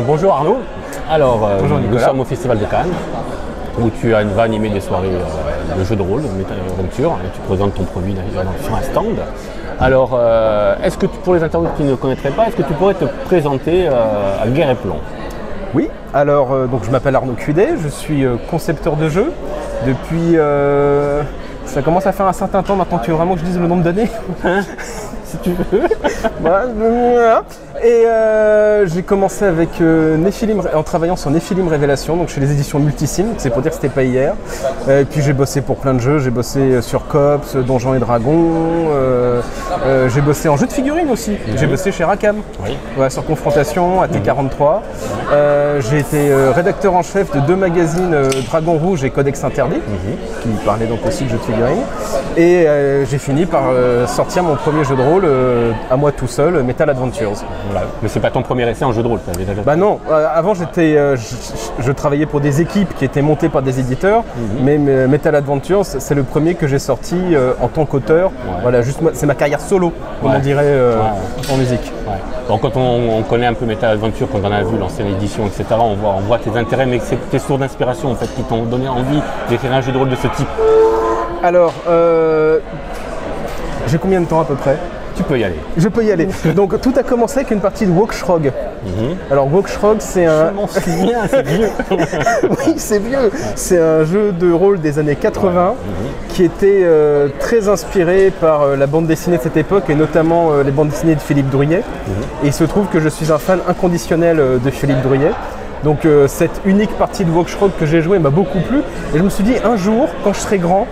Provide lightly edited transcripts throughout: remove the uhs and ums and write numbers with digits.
Bonjour Arnaud. Alors, bonjour nous sommes au Festival de Cannes, où tu vas animer des soirées de jeux de rôle, de Metal Adventure, et tu présentes ton produit sur un stand. Alors, est-ce que pour les internautes qui ne connaîtraient pas, est-ce que tu pourrais te présenter à Guerre et Plomb? Oui, alors donc je m'appelle Arnaud Cudet, je suis concepteur de jeux depuis... ça commence à faire un certain temps maintenant, tu veux vraiment que je dise le nombre d'années? Si tu veux. Voilà. Et j'ai commencé avec Nephilim, en travaillant sur Nephilim Révélation, donc chez les éditions Multisim, c'est pour dire que c'était pas hier. Et puis j'ai bossé pour plein de jeux, j'ai bossé sur Cops, Donjons et Dragons, j'ai bossé en jeu de figurines aussi, j'ai bossé chez Rackham, ouais, sur Confrontation, AT43. J'ai été rédacteur en chef de 2 magazines, Dragon Rouge et Codex Interdit, qui parlaient donc aussi de jeux de figurines. Et j'ai fini par sortir mon premier jeu de rôle à moi tout seul, Metal Adventures. Voilà. Mais c'est pas ton premier essai en jeu de rôle, ça avait déjà... Bah non, avant je travaillais pour des équipes qui étaient montées par des éditeurs, mais Metal Adventures, c'est le premier que j'ai sorti en tant qu'auteur. Ouais. Voilà, juste c'est ma carrière solo, comme on dirait en musique. Ouais. Donc quand on connaît un peu Metal Adventure, quand on a vu l'ancienne édition, etc., on voit tes intérêts, mais c'est tes sources d'inspiration en fait qui t'ont donné envie d'écrire un jeu de rôle de ce type. Alors, j'ai combien de temps à peu près? Tu peux y aller. Je peux y aller. Donc tout a commencé avec une partie de Walkshrog. Alors Walkshrog, c'est un... Je m'en souviens, c'est vieux. Oui, c'est vieux. C'est un jeu de rôle des années 80 qui était très inspiré par la bande dessinée de cette époque et notamment les bandes dessinées de Philippe Drouillet. Et il se trouve que je suis un fan inconditionnel de Philippe Drouillet. Donc cette unique partie de Walkshrog que j'ai joué m'a beaucoup plu. Et je me suis dit, un jour, quand je serai grand,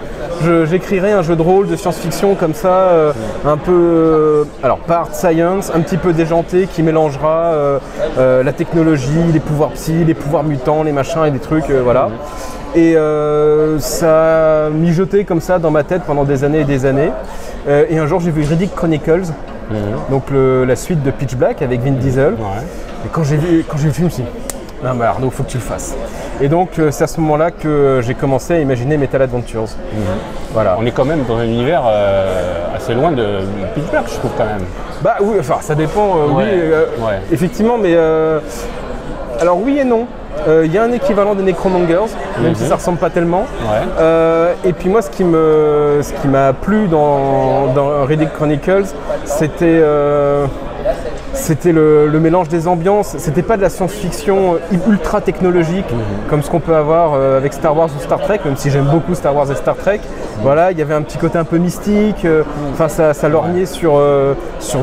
j'écrirai un jeu de rôle de science-fiction comme ça, un peu, alors pas art science, un petit peu déjanté, qui mélangera la technologie, les pouvoirs psy, les pouvoirs mutants, les machins et des trucs, voilà. Et ça a mijoté comme ça dans ma tête pendant des années et des années. Et un jour j'ai vu Riddick Chronicles, donc la suite de Pitch Black avec Vin Diesel. Et quand j'ai vu le film, je me suis dit, non mais Arnaud, faut que tu le fasses. Et donc c'est à ce moment-là que j'ai commencé à imaginer Metal Adventures. Voilà. On est quand même dans un univers assez loin de Pitch Black, je trouve quand même. Bah oui, enfin ça dépend, oui, effectivement, mais alors oui et non. Il y a un équivalent des Necromongers, même si ça ressemble pas tellement. Et puis moi, ce qui m'a plu dans Riddick Chronicles, c'était le mélange des ambiances. C'était pas de la science-fiction ultra technologique comme ce qu'on peut avoir avec Star Wars ou Star Trek, même si j'aime beaucoup Star Wars et Star Trek. Voilà, il y avait un petit côté un peu mystique. Enfin, ça lorgnait sur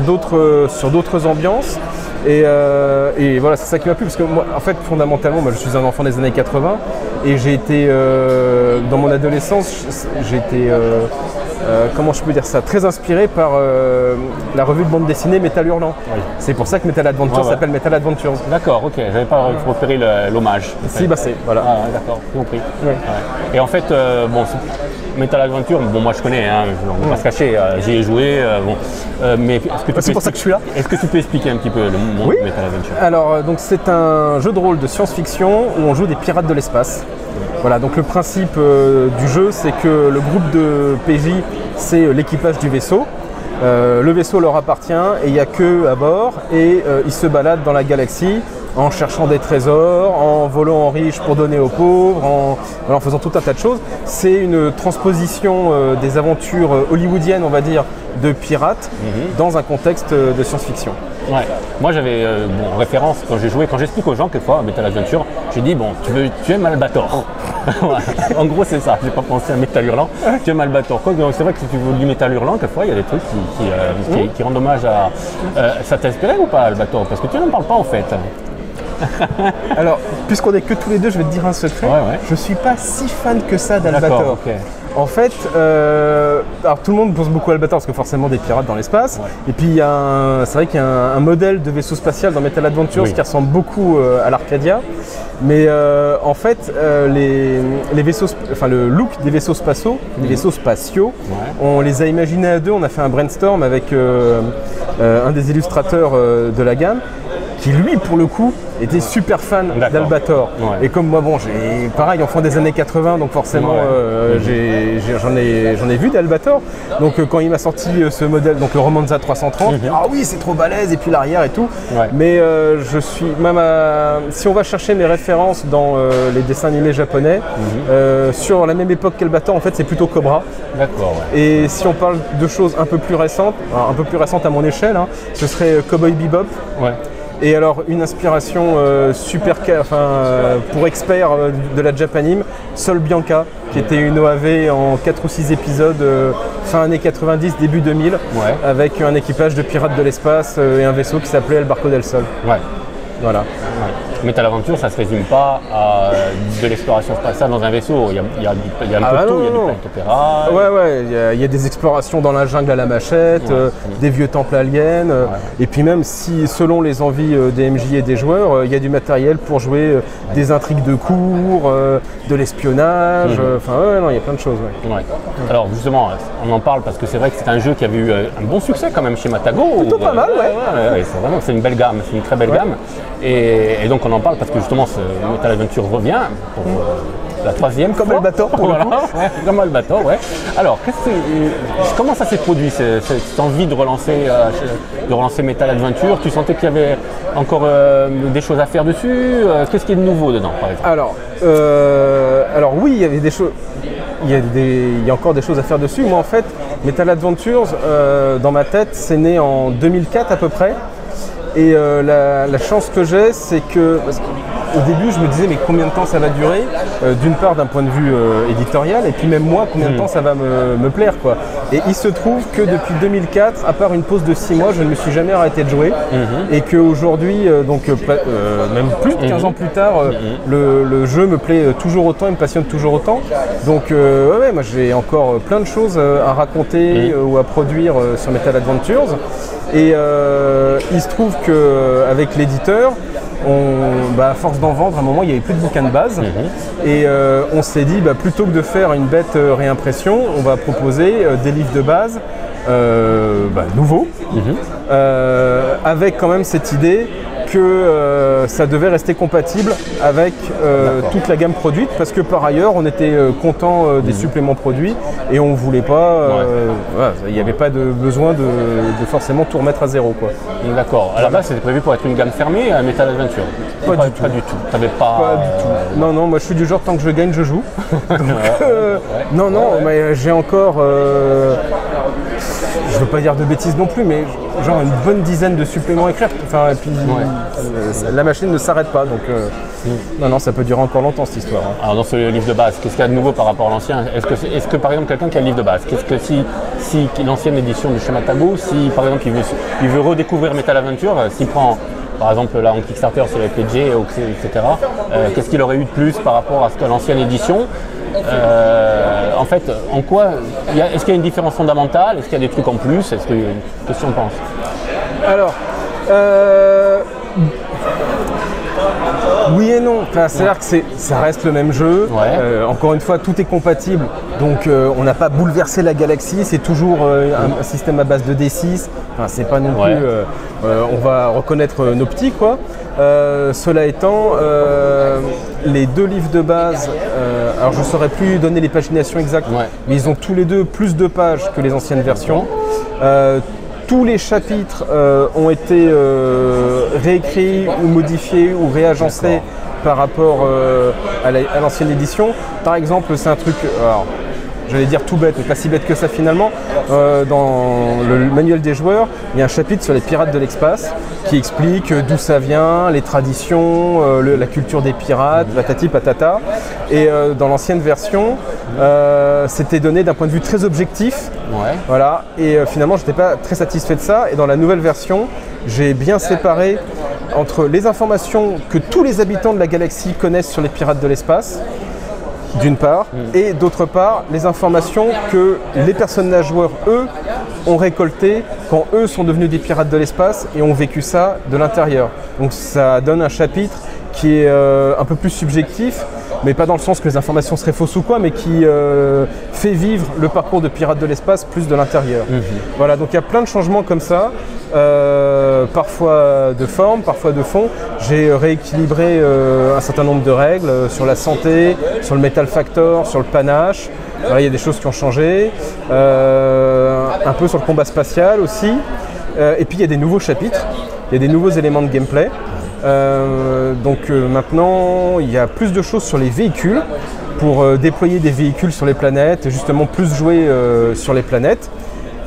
d'autres ambiances. Et voilà, c'est ça qui m'a plu, parce que moi, en fait, fondamentalement, moi, je suis un enfant des années 80 et j'ai été, dans mon adolescence, j'ai été, comment je peux dire ça, très inspiré par la revue de bande dessinée Metal Hurlant. C'est pour ça que Metal Adventure s'appelle Metal Adventures. D'accord, ok, j'avais pas repéré l'hommage. Si, bah c'est, voilà. Ah, d'accord, compris. Et en fait, bon, Metal Adventure, bon, moi je connais, hein, on va pas se cacher, j'y ai joué, mais est-ce que c'est pour ça que je suis là. Est-ce que tu peux expliquer un petit peu le monde de Metal Adventure? Alors, donc c'est un jeu de rôle de science-fiction où on joue des pirates de l'espace. Voilà, donc le principe du jeu, c'est que le groupe de PJ, c'est l'équipage du vaisseau. Le vaisseau leur appartient et il n'y a qu'eux à bord et ils se baladent dans la galaxie en cherchant des trésors, en volant en riches pour donner aux pauvres, en faisant tout un tas de choses. C'est une transposition des aventures hollywoodiennes, on va dire, de pirates dans un contexte de science-fiction. Ouais. Moi j'avais référence quand j'ai joué, quand j'explique aux gens quelquefois Metal Adventure, j'ai dit bon, tu aimes Albator. En gros c'est ça, j'ai pas pensé à Metal Hurlant, tu aimes Albator. C'est vrai que si tu veux du Metal Hurlant, quelquefois il y a des trucs qui rendent hommage à... ça t'inspirait ou pas Albator? Parce que tu n'en parles pas en fait. Alors, puisqu'on est que tous les deux, je vais te dire un secret. Je suis pas si fan que ça d'Albator. En fait, alors tout le monde pense beaucoup à Albator parce que forcément des pirates dans l'espace. Et puis c'est vrai qu'il y a un modèle de vaisseau spatial dans Metal Adventures qui ressemble beaucoup à l'Arcadia. Mais en fait, les vaisseaux, enfin le look des vaisseaux spatiaux, on les a imaginés à deux. On a fait un brainstorm avec un des illustrateurs de la gamme. qui lui, pour le coup, était super fan d'Albator. Ouais. Et comme moi, bon, pareil, enfant des années 80, donc forcément, j'en ai vu d'Albator. Donc quand il m'a sorti ce modèle, donc le Romanza 330, ah oui, c'est trop balèze, et puis l'arrière et tout. Ouais. Mais je suis, même si on va chercher mes références dans les dessins animés japonais, sur la même époque qu'Albator, en fait, c'est plutôt Cobra. D'accord, ouais. Et si on parle de choses un peu plus récentes, à mon échelle, ce serait Cowboy Bebop. Ouais. Et alors une inspiration pour experts de la Japanime, Sol Bianca, qui était une OAV en 4 ou 6 épisodes fin années 90, début 2000, avec un équipage de pirates de l'espace et un vaisseau qui s'appelait El Barco del Sol. Ouais. Voilà. Ouais. Metal Aventure, ça ne se résume pas à de l'exploration spatiale dans un vaisseau. Il y a un peu de tout, il y a du planet opéra. Ouais, il y a des explorations dans la jungle à la machette, des vieux temples aliens. Et puis même si, selon les envies des MJ et des joueurs, il y a du matériel pour jouer des intrigues de cours, de l'espionnage. Il y a plein de choses. Ouais. Alors justement, on en parle parce que c'est vrai que c'est un jeu qui avait eu un bon succès quand même chez Matago. Plutôt pas mal, c'est une belle gamme, c'est une très belle gamme. Et donc on en parle parce que justement ce Metal Adventure revient pour la 3e comme Albator pour le coup. Comme Albator, ouais. Alors comment ça s'est produit cette envie de relancer Metal Adventure? Tu sentais qu'il y avait encore des choses à faire dessus? Qu'est-ce qui est de nouveau dedans par exemple? Alors oui, il y avait des choses. Il y a encore des choses à faire dessus. Moi en fait, Metal Adventures, dans ma tête, c'est né en 2004 à peu près. Et la chance que j'ai, c'est que au début, je me disais mais combien de temps ça va durer, d'une part d'un point de vue éditorial, et puis même moi, combien de temps ça va me plaire, quoi. Et il se trouve que depuis 2004, à part une pause de 6 mois, je ne me suis jamais arrêté de jouer, et qu'aujourd'hui, même plus de 15 ans plus tard, le jeu me plaît toujours autant, il me passionne toujours autant. Donc moi j'ai encore plein de choses à raconter ou à produire sur Metal Adventures. Et il se trouve qu'avec l'éditeur, à force d'en vendre, à un moment, il n'y avait plus de bouquins de base. Et on s'est dit, plutôt que de faire une bête réimpression, on va proposer des livres de base nouveaux, avec quand même cette idée que ça devait rester compatible avec toute la gamme produite, parce que par ailleurs on était content des suppléments produits et on ne voulait pas, il n'y avait pas de besoin de forcément tout remettre à zéro, quoi. D'accord. À la base c'était prévu pour être une gamme fermée à Metal Adventure? Pas du tout. T'avais pas du tout. Non, moi je suis du genre tant que je gagne je joue. Donc, mais j'ai encore, je veux pas dire de bêtises non plus, mais genre une bonne dizaine de suppléments à écrire. Et puis la machine ne s'arrête pas, donc non, ça peut durer encore longtemps cette histoire. Alors dans ce livre de base, qu'est-ce qu'il y a de nouveau par rapport à l'ancien? Est-ce que par exemple quelqu'un qui a le livre de base, qu'est-ce que si l'ancienne édition de chez Matago, si par exemple il veut redécouvrir Metal Adventure, s'il prend par exemple là en Kickstarter sur les PG, etc., qu'est-ce qu'il aurait eu de plus par rapport à ce que l'ancienne édition? En fait, en quoi est-ce qu'il y a une différence fondamentale? Est-ce qu'il y a des trucs en plus? Qu'est-ce que tu en penses? Alors, oui et non. C'est-à-dire que ça reste le même jeu. Encore une fois, tout est compatible. Donc, on n'a pas bouleversé la galaxie. C'est toujours un système à base de D6. C'est pas non plus. On va reconnaître nos petits, quoi. Cela étant, les deux livres de base, alors je ne saurais plus donner les paginations exactes, mais ils ont tous les deux plus de pages que les anciennes versions. Tous les chapitres ont été réécrits ou modifiés ou réagencés par rapport à l'ancienne édition. Par exemple, c'est un truc, j'allais dire tout bête, mais pas si bête que ça finalement. Dans le manuel des joueurs, il y a un chapitre sur les pirates de l'espace qui explique d'où ça vient, les traditions, la culture des pirates, patati patata. Et dans l'ancienne version, c'était donné d'un point de vue très objectif. Voilà. Et finalement, je n'étais pas très satisfait de ça. Et dans la nouvelle version, j'ai bien séparé entre les informations que tous les habitants de la galaxie connaissent sur les pirates de l'espace, d'une part, et d'autre part, les informations que les personnages joueurs, eux, ont récoltées quand eux sont devenus des pirates de l'espace et ont vécu ça de l'intérieur. Donc ça donne un chapitre qui est un peu plus subjectif mais pas dans le sens que les informations seraient fausses ou quoi, mais qui fait vivre le parcours de Pirates de l'espace plus de l'intérieur. Voilà, donc il y a plein de changements comme ça, parfois de forme, parfois de fond. J'ai rééquilibré un certain nombre de règles sur la santé, sur le metal factor, sur le panache. Voilà, il y a des choses qui ont changé, un peu sur le combat spatial aussi. Et puis il y a des nouveaux chapitres, il y a des nouveaux éléments de gameplay. Maintenant, il y a plus de choses sur les véhicules pour déployer des véhicules sur les planètes et justement plus jouer sur les planètes.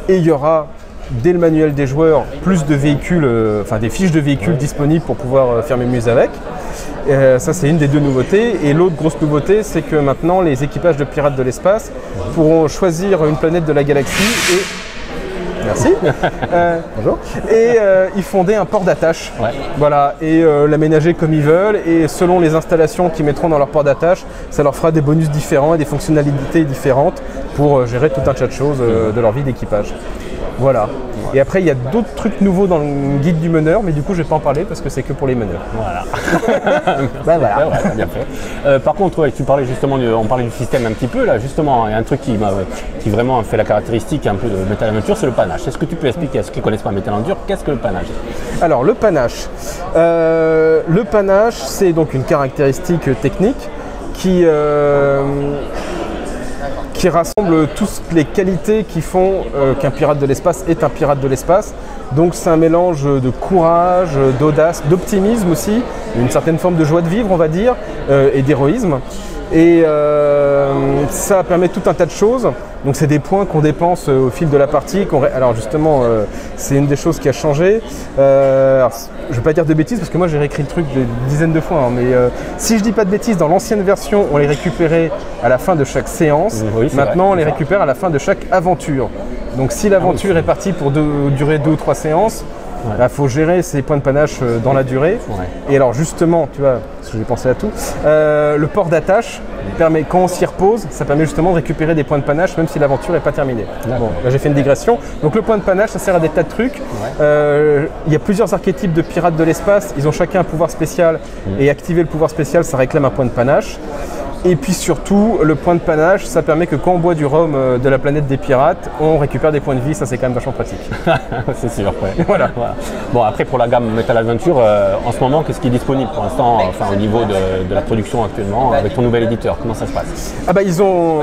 Et il y aura, dès le manuel des joueurs, plus de véhicules, des fiches de véhicules disponibles pour pouvoir faire mes muses avec. Ça, c'est une des deux nouveautés. Et l'autre grosse nouveauté, c'est que maintenant, les équipages de pirates de l'espace pourront choisir une planète de la galaxie et... Merci. Bonjour. Et y fonder un port d'attache. Voilà, et l'aménager comme ils veulent. Et selon les installations qu'ils mettront dans leur port d'attache, ça leur fera des bonus différents et des fonctionnalités différentes pour gérer tout un tas de choses de leur vie d'équipage. Voilà. Et après, il y a d'autres trucs nouveaux dans le guide du meneur, mais du coup, je ne vais pas en parler parce que c'est que pour les meneurs. Voilà. Voilà, bien fait. Par contre, tu parlais justement, on parlait du système un petit peu, là, justement, il y a un truc qui vraiment fait la caractéristique un peu de Metal Adventure, c'est le panache. Est-ce que tu peux expliquer à ceux qui ne connaissent pas Metal Adventure, qu'est-ce que le panache? Alors, le panache, c'est donc une caractéristique technique qui rassemble toutes les qualités qui font qu'un pirate de l'espace est un pirate de l'espace. Donc c'est un mélange de courage, d'audace, d'optimisme aussi, une certaine forme de joie de vivre on va dire, et d'héroïsme. Et ça permet tout un tas de choses. Donc c'est des points qu'on dépense au fil de la partie. Alors justement, c'est une des choses qui a changé. Alors, je ne vais pas dire de bêtises parce que moi j'ai réécrit le truc des dizaines de fois. Mais si je dis pas de bêtises, dans l'ancienne version, on les récupérait à la fin de chaque séance. Oui, maintenant, on les récupère à la fin de chaque aventure. Donc si l'aventure est partie pour durer 2 ou 3 séances, il faut gérer ces points de panache dans la durée. Et alors justement, tu vois, parce que j'ai pensé à tout, le port d'attache permet, quand on s'y repose, ça permet justement de récupérer des points de panache même si l'aventure n'est pas terminée. Bon, là j'ai fait une digression. Donc le point de panache, ça sert à des tas de trucs. Il y a plusieurs archétypes de pirates de l'espace, ils ont chacun un pouvoir spécial et activer le pouvoir spécial, ça réclame un point de panache. Et puis surtout, le point de panache, ça permet que quand on boit du rhum de la planète des pirates, on récupère des points de vie, ça c'est quand même vachement pratique. C'est sûr, ouais. Voilà. Bon, après pour la gamme Metal Adventure, en ce moment, qu'est-ce qui est disponible pour l'instant, au niveau de la production actuellement, avec ton nouvel éditeur, comment ça se passe?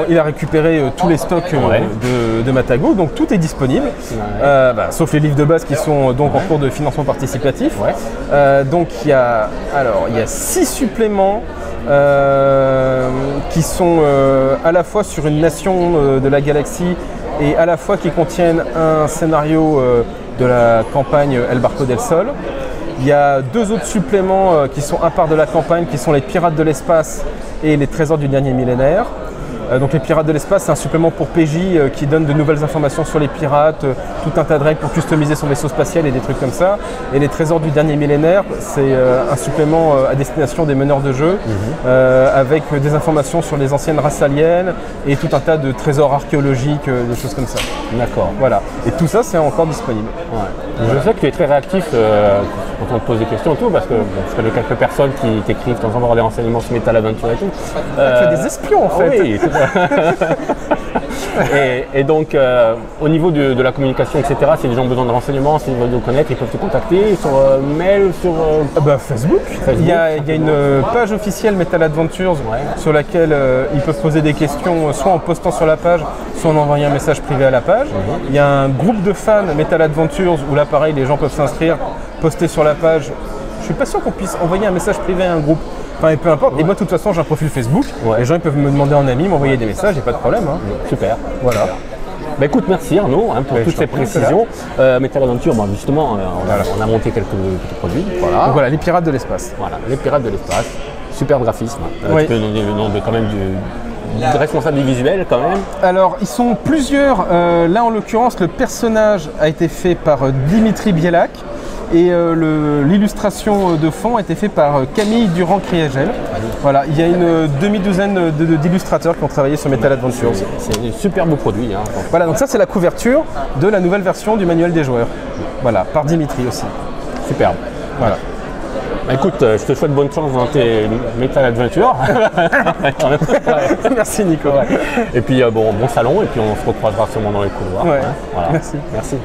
Il a récupéré tous les stocks de Matago, donc tout est disponible, sauf les livres de base qui sont donc en cours de financement participatif. Donc il y a 6 suppléments qui sont à la fois sur une nation de la galaxie et à la fois qui contiennent un scénario de la campagne El Barco del Sol. Il y a 2 autres suppléments qui sont à part de la campagne, qui sont les Pirates de l'espace et les Trésors du dernier millénaire. Donc les Pirates de l'espace, c'est un supplément pour PJ qui donne de nouvelles informations sur les pirates, tout un tas de règles pour customiser son vaisseau spatial et des trucs comme ça. Et les Trésors du dernier millénaire, c'est un supplément à destination des meneurs de jeu, avec des informations sur les anciennes races aliens et tout un tas de trésors archéologiques, des choses comme ça. D'accord. Voilà. Et tout ça, c'est encore disponible. Je sais que tu es très réactif quand on te pose des questions et tout, parce que je connais quelques personnes qui t'écrivent de temps en temps avoir des renseignements sur Metal Adventure et tout. Tu fais des espions en fait. Oui, et donc, au niveau de la communication, etc., si les gens ont besoin de renseignements, s'ils veulent nous connaître, ils peuvent te contacter sur mail, sur Facebook. Il y a une page officielle Metal Adventures sur laquelle ils peuvent poser des questions, soit en postant sur la page, soit en envoyant un message privé à la page. Il y a un groupe de fans Metal Adventures où là, pareil, les gens peuvent s'inscrire, poster sur la page. Je suis pas sûr qu'on puisse envoyer un message privé à un groupe. Enfin, peu importe. Et moi, de toute façon, j'ai un profil Facebook. Les gens ils peuvent me demander en ami, m'envoyer des messages, il n'y a pas de problème. Super. Voilà. Bah écoute, merci Arnaud pour toutes ces précisions. Metal Adventure, justement, on a monté quelques produits. Voilà. Donc voilà, les Pirates de l'espace. Voilà, les Pirates de l'espace. Super graphisme. Tu peux donner le nom de quand même du responsable du visuel quand même. Alors, ils sont plusieurs. Là, en l'occurrence, le personnage a été fait par Dimitri Bielak. Et l'illustration de fond a été faite par Camille Durand-Criagel. Voilà, il y a une demi-douzaine d'illustrateurs qui ont travaillé sur Metal Adventures. C'est un super beau produit. Voilà, donc ça c'est la couverture de la nouvelle version du manuel des joueurs. Voilà, par Dimitri aussi. Superbe. Voilà. Bah, écoute, je te souhaite bonne chance dans tes Metal Adventures. Merci Nico. Et puis bon salon, et puis on se recroisera sûrement dans les couloirs. Ouais. Voilà. Merci. Merci.